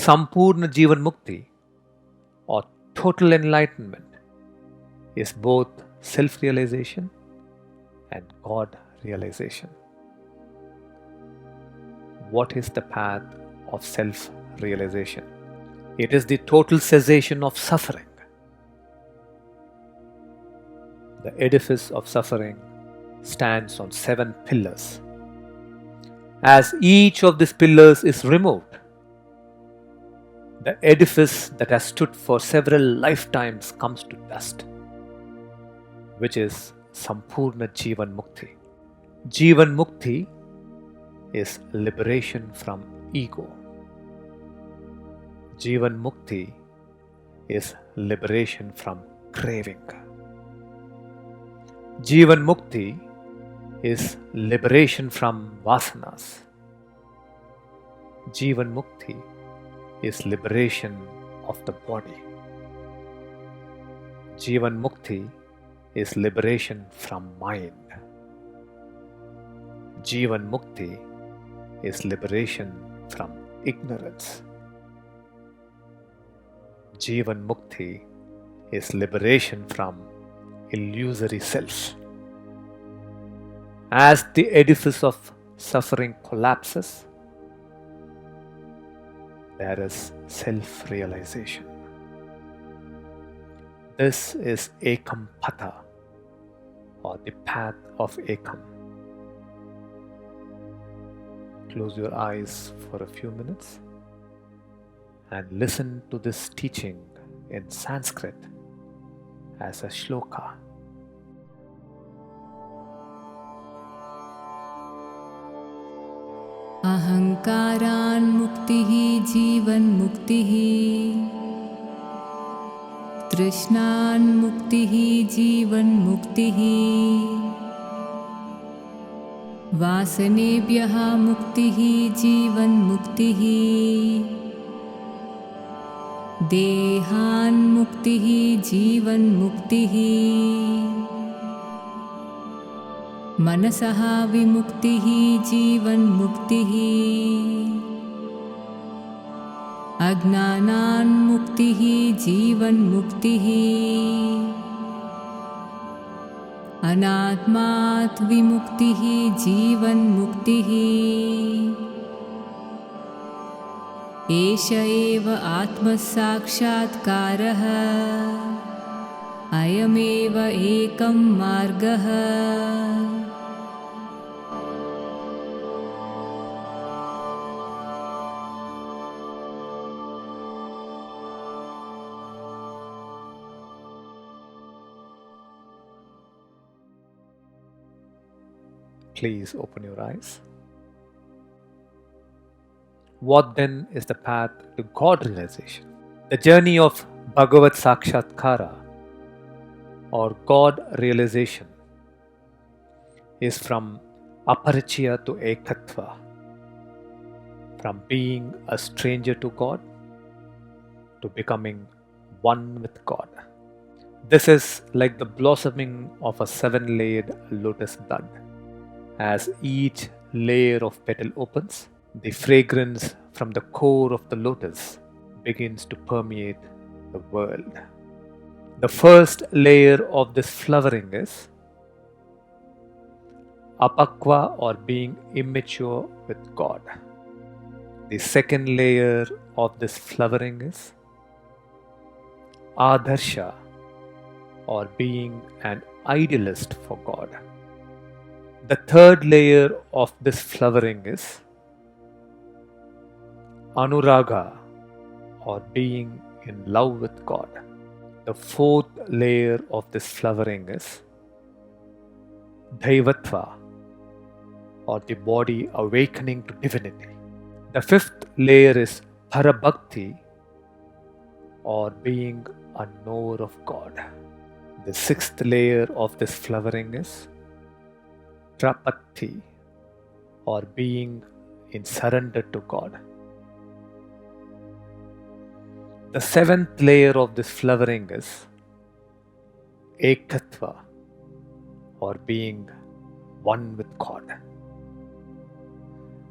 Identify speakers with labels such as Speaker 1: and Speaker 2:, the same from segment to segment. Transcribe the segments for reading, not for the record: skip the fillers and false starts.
Speaker 1: Sampurna Jivan Mukti or total enlightenment is both self-realization and God realization. What is the path of self-realization? It is the total cessation of suffering. The edifice of suffering stands on 7 pillars. As each of these pillars is removed, the edifice that has stood for several lifetimes comes to dust, which is Sampurna Jivan Mukti. Jivan Mukti is liberation from ego. Jivan Mukti is liberation from craving. Jivan Mukti is liberation from vasanas. Jivan Mukti is liberation of the body. Jivan Mukti is liberation from mind. Jivan Mukti is liberation from ignorance. Jivan Mukti is liberation from illusory self. As the edifice of suffering collapses, there is self-realization. This is Ekam Patha, or the path of Ekam. Close your eyes for a few minutes and listen to this teaching in Sanskrit as a shloka.
Speaker 2: Ahankaran muktihi jivan muktihi Trishnan muktihi jivan muktihi Vasanebhyaha muktihi jivan muktihi Dehan muktihi jivan muktihi Manasaha vimuktihi jivan muktihi Ajnanan muktihi jivan muktihi Anatmat vimuktihi jivan muktihi Esha eva atma sakshatkaraha Ayameva ekam margaha
Speaker 1: Please open your eyes. What then is the path to God realization? The journey of Bhagavat Sakshatkara or God realization is from Aparichya to Ekatva, from being a stranger to God to becoming one with God. This is like the blossoming of a 7-layered lotus bud. As each layer of petal opens, the fragrance from the core of the lotus begins to permeate the world. The first layer of this flowering is apakva or being immature with God. The second layer of this flowering is adarsha or being an idealist for God. The third layer of this flowering is anuraga or being in love with God. The fourth layer of this flowering is daivatva or the body awakening to divinity. The fifth layer is parabhakti or being a knower of God. The sixth layer of this flowering is prapatti or being in surrender to God. The seventh layer of this flowering is ekatva or being one with God.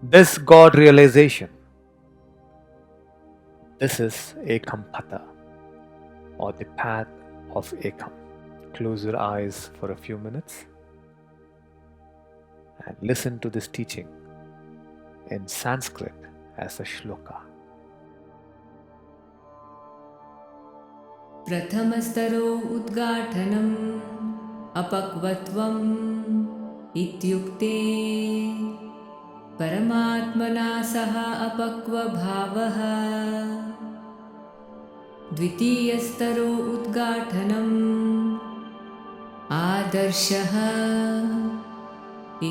Speaker 1: This God realization This is Ekam Patha, or the path of Ekam. Close your eyes for a few minutes and listen to this teaching in Sanskrit as a shloka.
Speaker 2: प्रथमस्तरो उद्घाटनम् अपक्वत्वम् इत्युक्ते परमात्मना सह अपक्वभावः। द्वितीयस्तरो उद्घाटनम् आदर्शः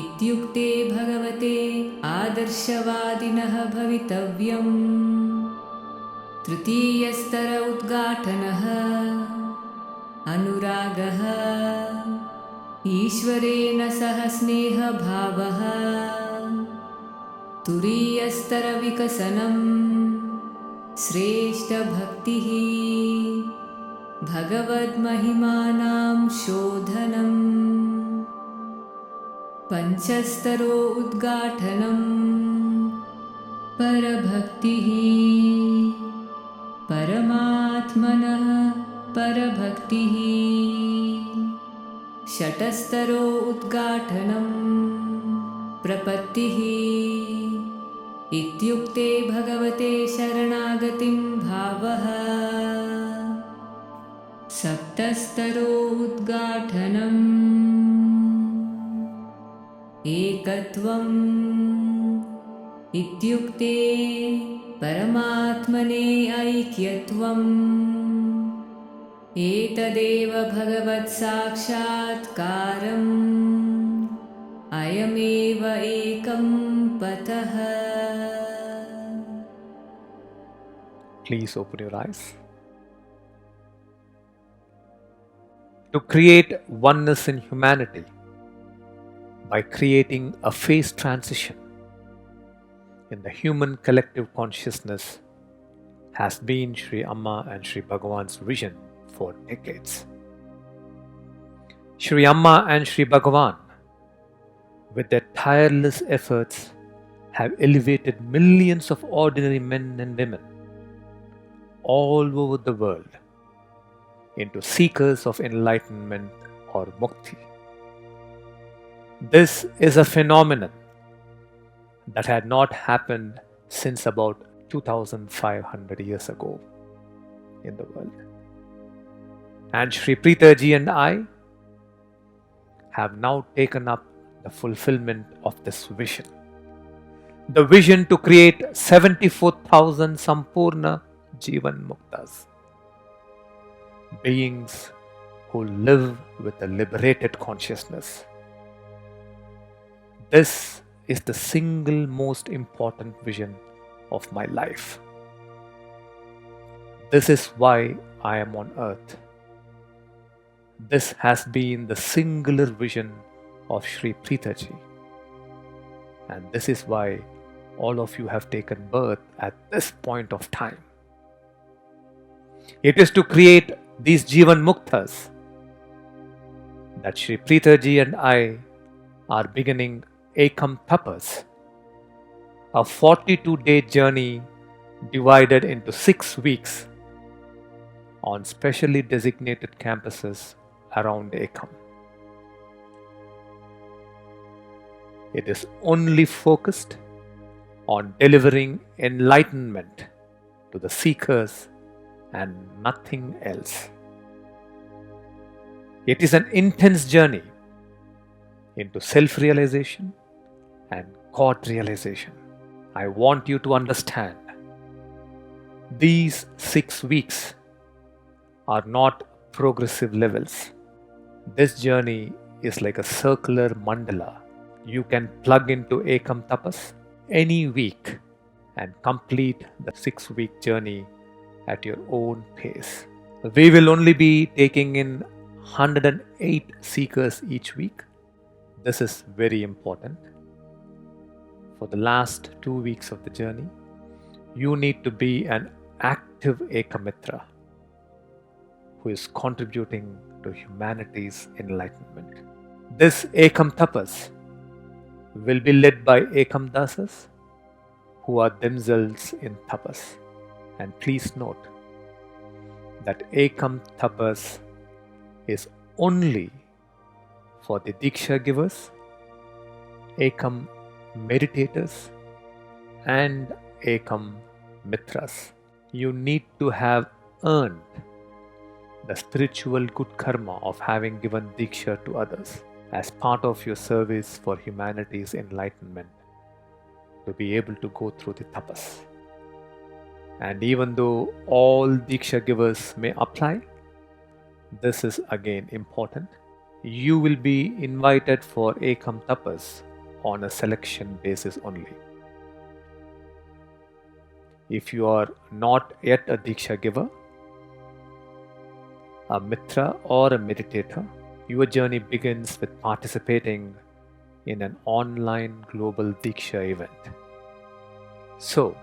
Speaker 2: इत्युक्ते भगवते आदर्शवादिनः भवितव्यम्। तृतीयस्तर उद्घाटनः अनुरागः ईश्वरेण सह स्नेहभावः। तुरीयस्तरविकसनम् श्रेष्ठभक्तिः भगवद्महिमानां शोधनम्। पञ्चस्तरो उद्घाटनम् परभक्तिः परमात्मनः परभक्तिः। षटस्तरो उद्घाटनम् प्रपत्तिः इत्युक्ते भगवते शरणागतिं भावः। सप्तस्तरो उद्घाटनम् एकत्वम् इत्युक्ते परमात्मने ऐक्यत्वम्। एतदेव भगवत्साक्षात्कारम् अयमेव एकं पथः।
Speaker 1: Please open your eyes. To create oneness in humanity by creating a phase transition in the human collective consciousness has been Sri Amma and Sri Bhagavan's vision for decades. Sri Amma and Sri Bhagavan, with their tireless efforts, have elevated millions of ordinary men and women all over the world into seekers of enlightenment or mukti. This is a phenomenon that had not happened since about 2500 years ago in the world. And Sri Preethaji and I have now taken up the fulfillment of this vision. The vision to create 74,000 Sampurna Jivan Muktas, beings who live with a liberated consciousness. This is the single most important vision of my life. This is why I am on earth. This has been the singular vision of Sri Preethaji. And this is why all of you have taken birth at this point of time. It is to create these Jivan Muktas that Sri Preethaji and I are beginning Ekam Tapas, a 42-day journey divided into 6 weeks on specially designated campuses around Ekam. It is only focused on delivering enlightenment to the seekers and nothing else. It is an intense journey into self-realization and God realization. I want you to understand, these 6 weeks are not progressive levels. This journey is like a circular mandala. You can plug into Ekam Tapas any week and complete the 6-week journey at your own pace. We will only be taking in 108 seekers each week. This is very important. For the last 2 weeks of the journey, you need to be an active Ekamitra who is contributing to humanity's enlightenment. This Ekam Tapas will be led by Ekam Dasas who are themselves in Tapas. And please note that Ekam Tapas is only for the Diksha givers, Ekam meditators, and Ekam Mitras. You need to have earned the spiritual good karma of having given Diksha to others as part of your service for humanity's enlightenment to be able to go through the tapas. And even though all Diksha givers may apply, this is again important. You will be invited for Ekam Tapas on a selection basis only. If you are not yet a Diksha giver, a Mitra or a meditator, your journey begins with participating in an online global Diksha event. So,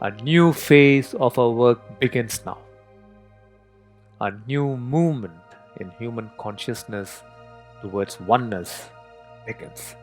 Speaker 1: a new phase of our work begins now. A new movement in human consciousness towards oneness begins.